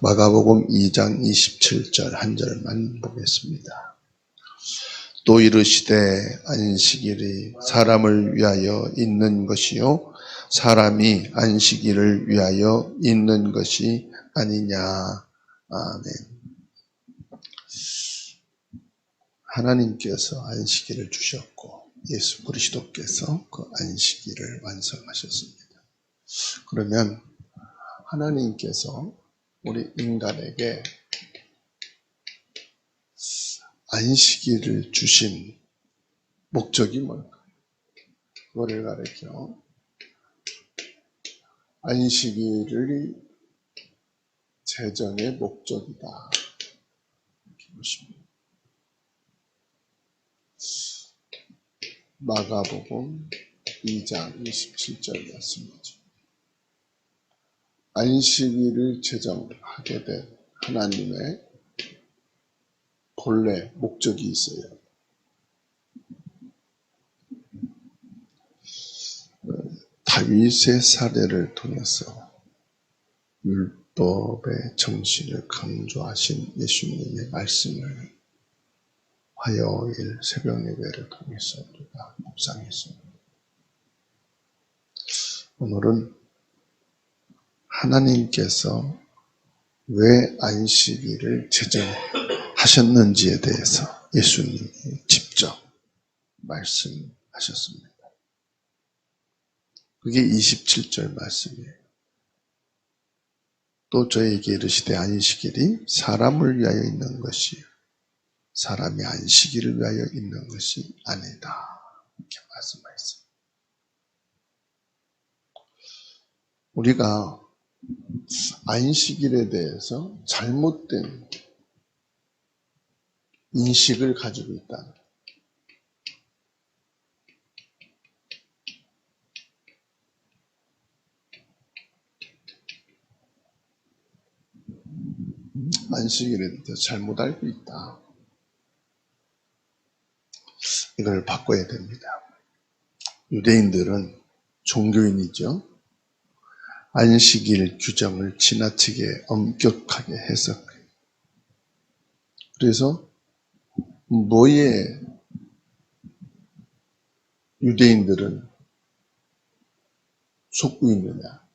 마가복음 2장 27절 한 절만 보겠습니다. 또 이르시되 안식일이 사람을 위하여 있는 것이요 사람이 안식일을 위하여 있는 것이 아니냐. 아멘. 하나님께서 안식일을 주셨고 예수 그리스도께서 그 안식일을 완성하셨습니다. 그러면 하나님께서 우리 인간에게 안식일을 주신 목적이 뭘까요? 그거를 가르쳐 안식일이 제정의 목적이다. 이렇게 보십니다. 마가복음 2장 27절 말씀이죠. 안식일을 제정하게 된 하나님의 본래 목적이 있어요. 다윗의 사례를 통해서 율법의 정신을 강조하신 예수님의 말씀을 화요일 새벽 예배를 통해서 우리가 묵상했습니다. 오늘은 하나님께서 왜 안식일을 제정하셨는지에 대해서 예수님이 직접 말씀하셨습니다. 그게 27절 말씀이에요. 또 저에게 이르시되 안식일이 사람을 위하여 있는 것이요 사람이 안식일을 위하여 있는 것이 아니다. 이렇게 말씀하셨어요. 우리가 안식일에 대해서 잘못된 인식을 가지고 있다는 거예요. 안식일에 대해서 잘못 알고 있다. 이걸 바꿔야 됩니다. 유대인들은 종교인이죠. 안식일 규정을 지나치게 엄격하게 해석해요. 그래서 뭐에 유대인들은 속고 있느냐?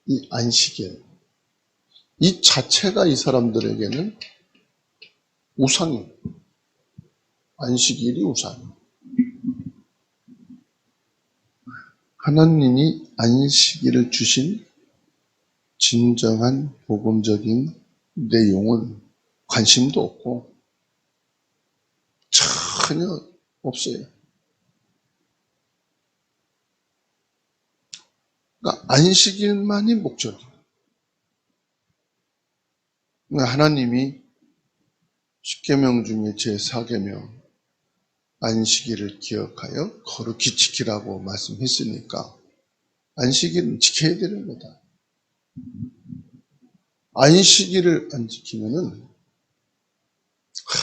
이 안식일, 이 자체가 이 사람들에게는 우상이에요. 안식일이 우상이에요. 하나님이 안식일을 주신 진정한 복음적인 내용은 관심도 없고 전혀 없어요. 그러니까 안식일만이 목적이에요. 그러니까 하나님이 10계명 중에 제4계명 안식일을 기억하여 거룩히 지키라고 말씀했으니까 안식일은 지켜야 되는 거다. 안식일을 안 지키면은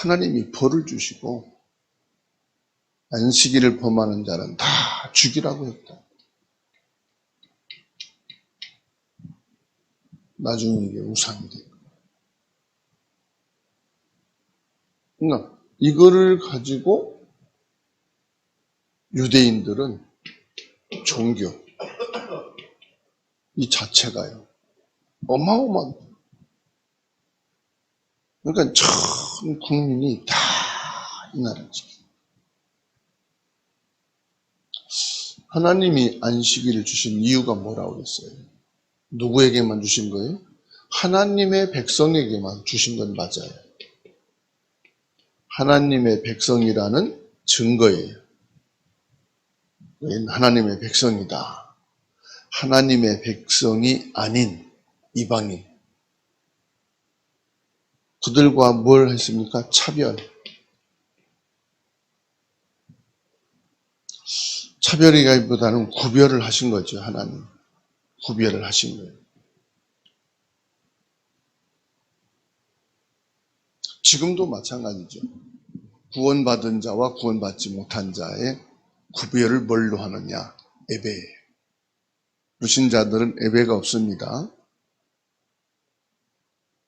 하나님이 벌을 주시고 안식일을 범하는 자는 다 죽이라고 했다. 나중에 이게 우상이 될 거야. 그러니까 이거를 가지고 유대인들은 종교 이 자체가요 어마어마한. 그러니까 전 국민이 다 이 나라를 지켜요. 하나님이 안식일을 주신 이유가 뭐라고 그랬어요? 누구에게만 주신 거예요? 하나님의 백성에게만 주신 건 맞아요. 하나님의 백성이라는 증거예요. 하나님의 백성이다. 하나님의 백성이 아닌 이방인. 그들과 뭘 했습니까? 차별. 차별이기보다는 구별을 하신 거죠, 하나님. 구별을 하신 거예요. 지금도 마찬가지죠. 구원받은 자와 구원받지 못한 자의 구별을 뭘로 하느냐? 예배예요. 불신자들은 예배가 없습니다.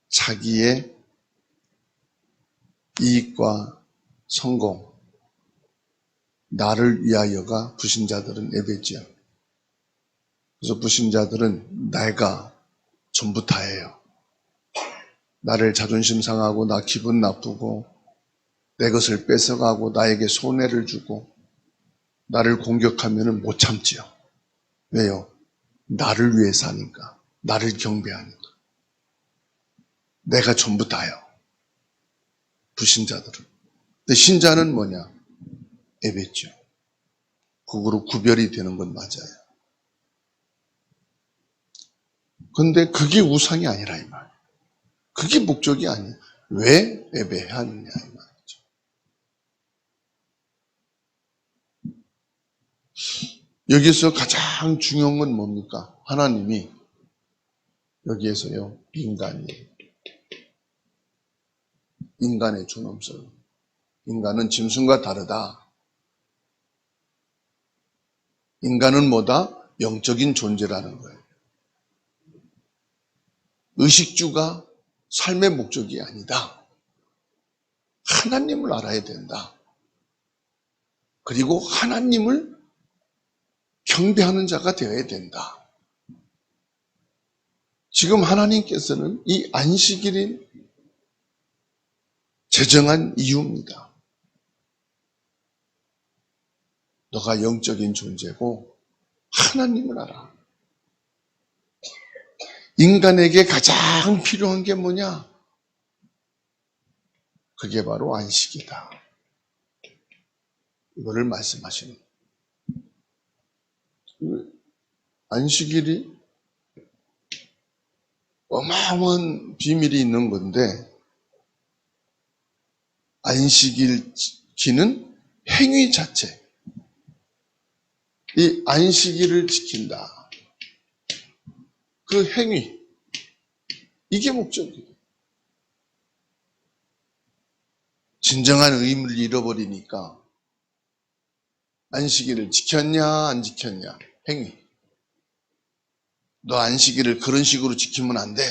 자기의 이익과 성공, 나를 위하여가 불신자들은 예배지요. 그래서 불신자들은 내가 전부 다예요. 나를 자존심 상하고 나 기분 나쁘고 내 것을 뺏어가고 나에게 손해를 주고 나를 공격하면 못 참지요. 왜요? 나를 위해 사니까, 나를 경배하니까. 내가 전부 다요. 불신자들은. 근데 신자는 뭐냐? 예배죠. 그거로 구별이 되는 건 맞아요. 근데 그게 우상이 아니라 이 말이에요. 그게 목적이 아니에요. 왜 예배해야 하느냐 이 말이죠. 여기서 가장 중요한 건 뭡니까? 하나님이 여기에서요, 인간의 존엄성. 인간은 짐승과 다르다. 인간은 뭐다? 영적인 존재라는 거예요. 의식주가 삶의 목적이 아니다. 하나님을 알아야 된다. 그리고 하나님을 경배하는 자가 되어야 된다. 지금 하나님께서는 이 안식일이 제정한 이유입니다. 너가 영적인 존재고 하나님을 알아. 인간에게 가장 필요한 게 뭐냐? 그게 바로 안식이다. 이거를 말씀하시는 거예요. 안식일이 어마어마한 비밀이 있는 건데 안식일 지키는 행위 자체, 이 안식일을 지킨다. 그 행위, 이게 목적이에요. 진정한 의미를 잃어버리니까 안식일을 지켰냐 안 지켰냐, 행위. 너 안식일을 그런 식으로 지키면 안 돼.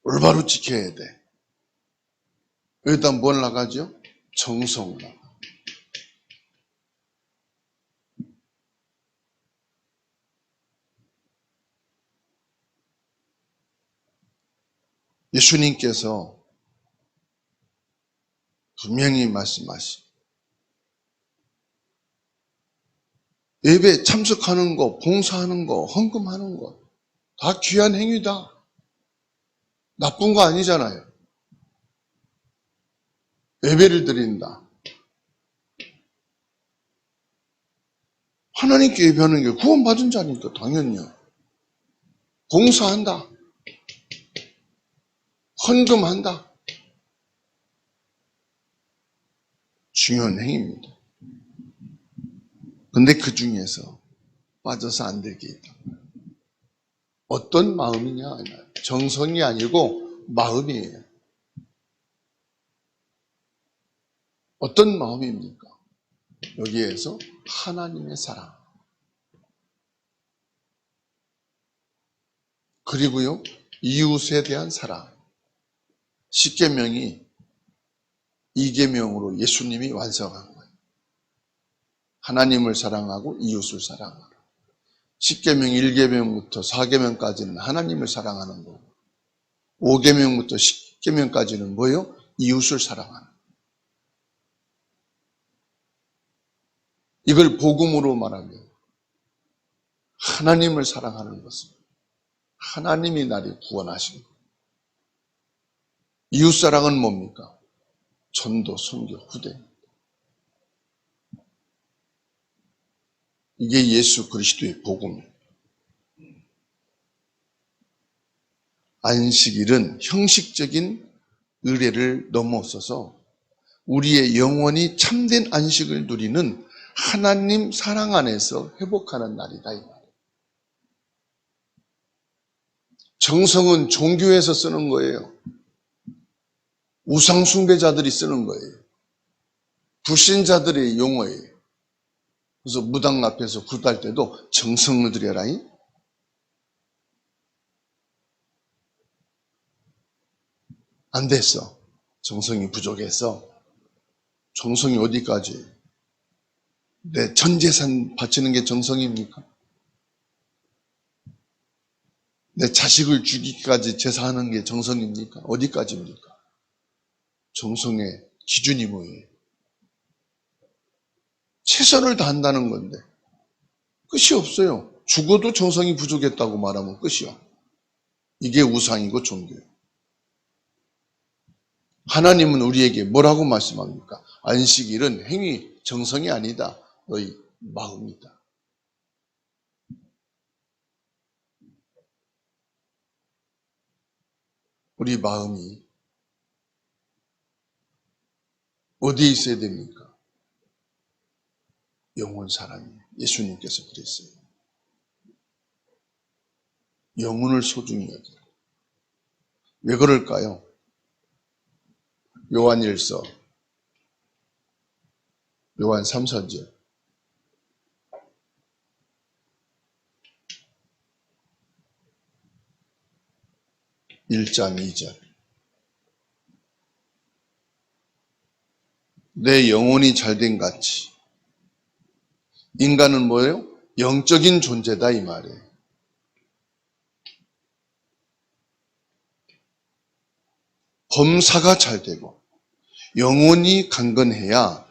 올바로 지켜야 돼. 여기다 뭘 나가죠? 정성을 나가. 예수님께서 분명히 말씀하시. 예배 참석하는 거, 봉사하는 거, 헌금하는 거, 다 귀한 행위다. 나쁜 거 아니잖아요. 예배를 드린다. 하나님께 예배하는 게 구원받은 자니까 당연히요. 봉사한다. 헌금한다. 중요한 행위입니다. 근데 그 중에서 빠져서 안 될 게 있다. 어떤 마음이냐? 정성이 아니고 마음이에요. 어떤 마음입니까? 여기에서 하나님의 사랑. 그리고요, 이웃에 대한 사랑. 십계명이 2계명으로 예수님이 완성한 거예요. 하나님을 사랑하고 이웃을 사랑하라. 십계명 1계명부터 4계명까지는 하나님을 사랑하는 거고 5계명부터 10계명까지는 뭐예요? 이웃을 사랑하는 거예요. 이걸 복음으로 말하면 하나님을 사랑하는 것은 하나님이 나를 구원하신 거예요. 이웃사랑은 뭡니까? 전도, 선교, 후대. 이게 예수 그리스도의 복음이에요. 안식일은 형식적인 의례를 넘어서서 우리의 영원히 참된 안식을 누리는 하나님 사랑 안에서 회복하는 날이다 이 말이에요. 정성은 종교에서 쓰는 거예요. 우상 숭배자들이 쓰는 거예요. 불신자들의 용어예요. 그래서 무당 앞에서 굴할 때도 정성을 들여라이. 안 됐어. 정성이 부족해서. 정성이 어디까지? 내 전 재산 바치는 게 정성입니까? 내 자식을 죽이기까지 제사하는 게 정성입니까? 어디까지입니까? 정성의 기준이 뭐예요? 최선을 다한다는 건데 끝이 없어요. 죽어도 정성이 부족했다고 말하면 끝이요. 이게 우상이고 종교예요. 하나님은 우리에게 뭐라고 말씀합니까? 안식일은 행위, 정성이 아니다. 너희 마음이다. 우리 마음이 어디에 있어야 됩니까? 영혼 사람이에요. 예수님께서 그랬어요. 영혼을 소중히 여기라. 왜 그럴까요? 요한일서 요한 3, 4절 1장 2절 내 영혼이 잘된 같이 인간은 뭐예요? 영적인 존재다 이 말이에요. 범사가 잘 되고 영혼이 강건해야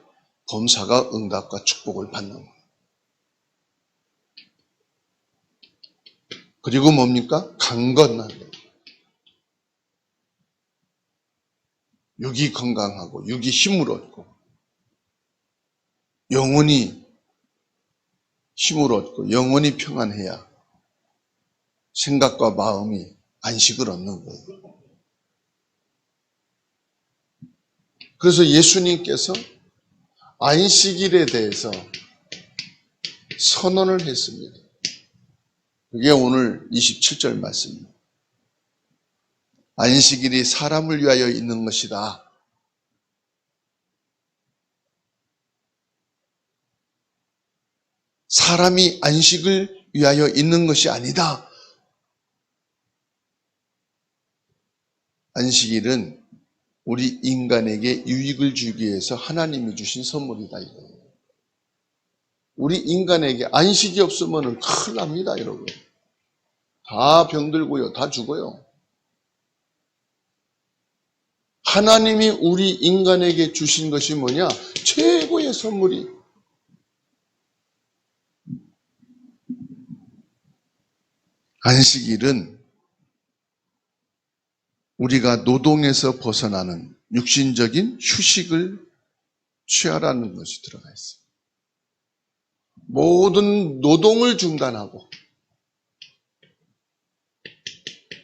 범사가 응답과 축복을 받는 거예요. 그리고 뭡니까? 강건한 거예요. 육이 건강하고 육이 힘을 얻고 영혼이 힘을 얻고 영혼이 평안해야 생각과 마음이 안식을 얻는 거예요. 그래서 예수님께서 안식일에 대해서 선언을 했습니다. 그게 오늘 27절 말씀입니다. 안식일이 사람을 위하여 있는 것이다. 사람이 안식을 위하여 있는 것이 아니다. 안식일은 우리 인간에게 유익을 주기 위해서 하나님이 주신 선물이다. 이거예요. 우리 인간에게 안식이 없으면 큰일 납니다. 여러분. 다 병들고요. 다 죽어요. 하나님이 우리 인간에게 주신 것이 뭐냐? 최고의 선물이 안식일은 우리가 노동에서 벗어나는 육신적인 휴식을 취하라는 것이 들어가 있어요. 모든 노동을 중단하고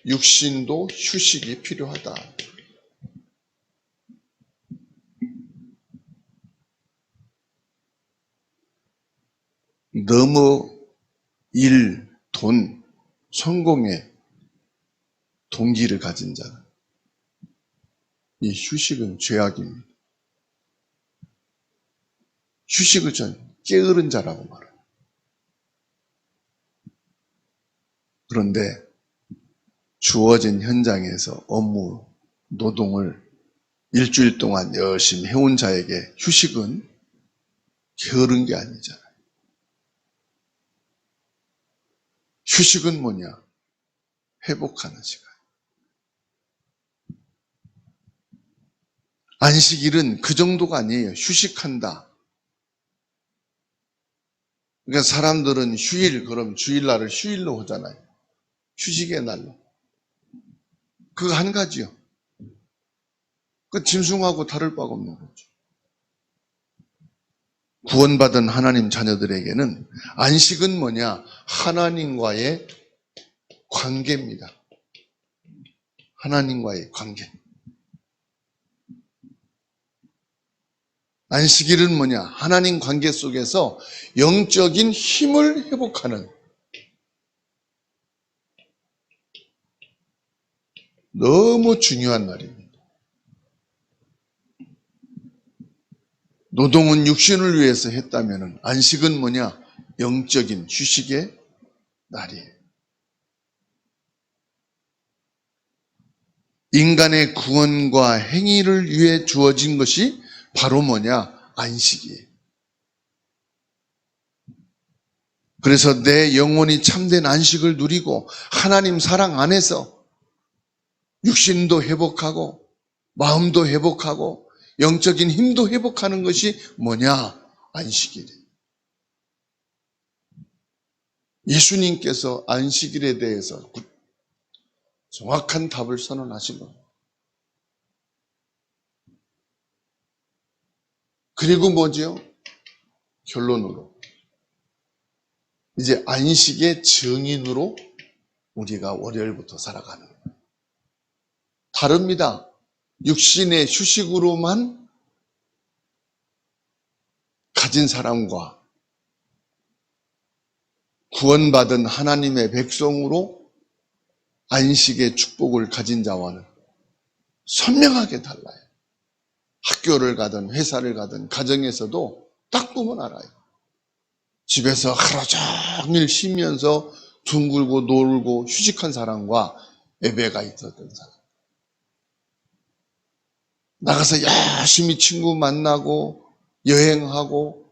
육신도 휴식이 필요하다. 너무 일, 돈, 성공에 동기를 가진 자는 이 휴식은 죄악입니다. 휴식을 전 게으른 자라고 말해요. 그런데 주어진 현장에서 업무, 노동을 일주일 동안 열심히 해온 자에게 휴식은 게으른 게 아니잖아요. 휴식은 뭐냐? 회복하는 시간. 안식일은 그 정도가 아니에요. 휴식한다. 그러니까 사람들은 휴일, 그럼 주일날을 휴일로 하잖아요. 휴식의 날로. 그거 한 가지요. 그 짐승하고 다를 바가 없는 거죠. 구원받은 하나님 자녀들에게는 안식은 뭐냐? 하나님과의 관계입니다. 하나님과의 관계. 안식일은 뭐냐? 하나님 관계 속에서 영적인 힘을 회복하는 너무 중요한 날입니다. 노동은 육신을 위해서 했다면 안식은 뭐냐? 영적인 휴식의 날이에요. 인간의 구원과 행위를 위해 주어진 것이 바로 뭐냐? 안식이에요. 그래서 내 영혼이 참된 안식을 누리고 하나님 사랑 안에서 육신도 회복하고 마음도 회복하고 영적인 힘도 회복하는 것이 뭐냐? 안식일이에요. 예수님께서 안식일에 대해서 정확한 답을 선언하신 겁니다. 그리고 뭐죠? 결론으로 이제 안식의 증인으로 우리가 월요일부터 살아가는 거예요. 다릅니다. 육신의 휴식으로만 가진 사람과 구원받은 하나님의 백성으로 안식의 축복을 가진 자와는 선명하게 달라요. 학교를 가든 회사를 가든 가정에서도 딱 보면 알아요. 집에서 하루 종일 쉬면서 둥글고 놀고 휴식한 사람과 예배가 있었던 사람. 나가서 열심히 친구 만나고 여행하고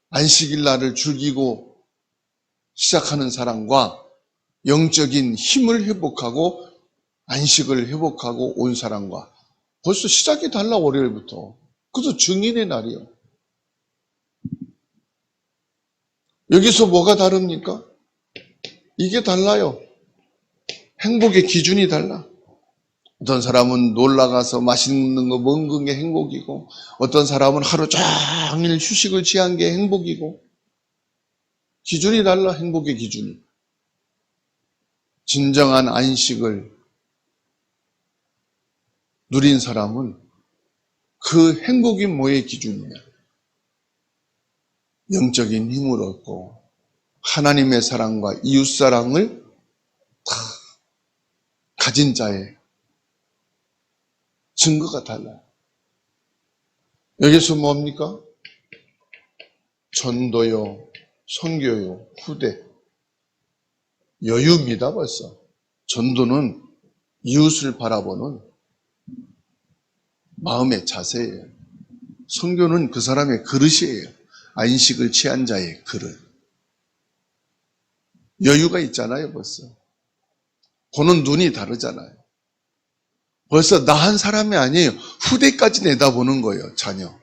안식일 날을 즐기고 시작하는 사람과 영적인 힘을 회복하고 안식을 회복하고 온 사람과 벌써 시작이 달라. 월요일부터. 그래서 증인의 날이요. 여기서 뭐가 다릅니까? 이게 달라요. 행복의 기준이 달라. 어떤 사람은 놀러가서 맛있는 거 먹는 게 행복이고, 어떤 사람은 하루 종일 휴식을 취한 게 행복이고, 기준이 달라. 행복의 기준이. 진정한 안식을 누린 사람은 그 행복이 뭐의 기준이냐? 영적인 힘을 얻고 하나님의 사랑과 이웃사랑을 다 가진 자의 증거가 달라요. 여기서 뭡니까? 전도요, 선교요, 후대. 여유입니다, 벌써. 전도는 이웃을 바라보는 마음의 자세예요. 선교는 그 사람의 그릇이에요. 안식을 취한 자의 그릇. 여유가 있잖아요, 벌써. 보는 눈이 다르잖아요. 벌써 나 한 사람이 아니에요. 후대까지 내다보는 거예요, 자녀.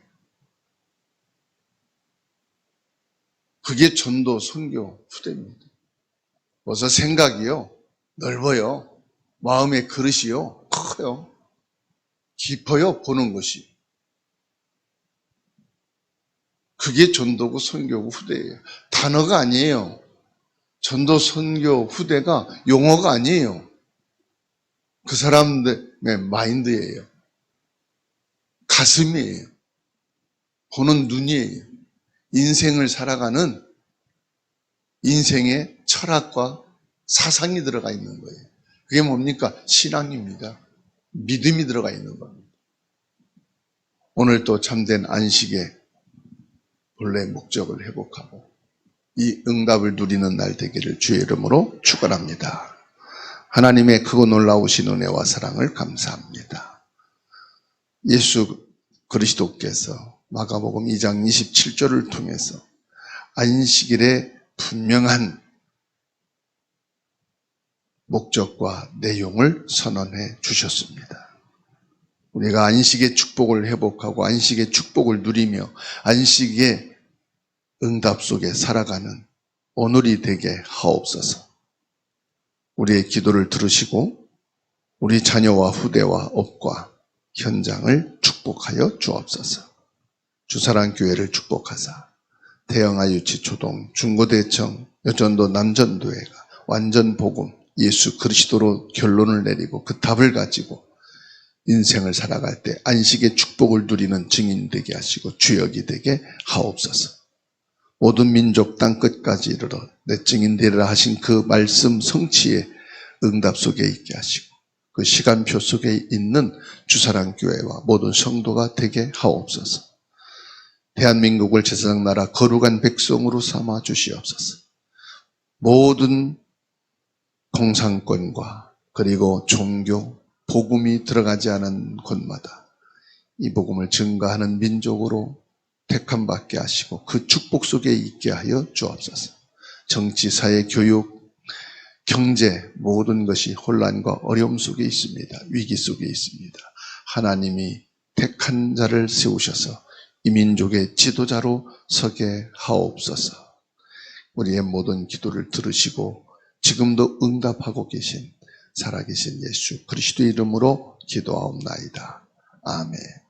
그게 전도, 선교, 후대입니다. 벌써 생각이요, 넓어요. 마음의 그릇이요, 커요. 깊어요, 보는 것이. 그게 전도고 선교고 후대예요. 단어가 아니에요. 전도, 선교, 후대가 용어가 아니에요. 그 사람들의 마인드예요. 가슴이에요. 보는 눈이에요. 인생을 살아가는 인생의 철학과 사상이 들어가 있는 거예요. 그게 뭡니까? 신앙입니다. 믿음이 들어가 있는 겁니다. 오늘 또 참된 안식의 본래 목적을 회복하고 이 응답을 누리는 날 되기를 주의 이름으로 축원합니다. 하나님의 크고 놀라우신 은혜와 사랑을 감사합니다. 예수 그리스도께서 마가복음 2장 27절을 통해서 안식일의 분명한 목적과 내용을 선언해 주셨습니다. 우리가 안식의 축복을 회복하고 안식의 축복을 누리며 안식의 응답 속에 살아가는 오늘이 되게 하옵소서. 우리의 기도를 들으시고 우리 자녀와 후대와 업과 현장을 축복하여 주옵소서. 주사랑교회를 축복하사 대형아유치 초동 중고대청 여전도 남전도회가 완전 복음 예수 그리스도로 결론을 내리고 그 답을 가지고 인생을 살아갈 때 안식의 축복을 누리는 증인 되게 하시고 주역이 되게 하옵소서. 모든 민족 땅끝까지 이르러 내 증인 되리라 하신 그 말씀 성취의 응답 속에 있게 하시고 그 시간표 속에 있는 주사랑교회와 모든 성도가 되게 하옵소서. 대한민국을 제사장 나라 거룩한 백성으로 삼아 주시옵소서. 모든 공산권과 그리고 종교, 복음이 들어가지 않은 곳마다 이 복음을 증거하는 민족으로 택함받게 하시고 그 축복 속에 있게 하여 주옵소서. 정치, 사회, 교육, 경제 모든 것이 혼란과 어려움 속에 있습니다. 위기 속에 있습니다. 하나님이 택한 자를 세우셔서 이 민족의 지도자로 서게 하옵소서. 우리의 모든 기도를 들으시고 지금도 응답하고 계신 살아계신 예수 그리스도의 이름으로 기도하옵나이다. 아멘.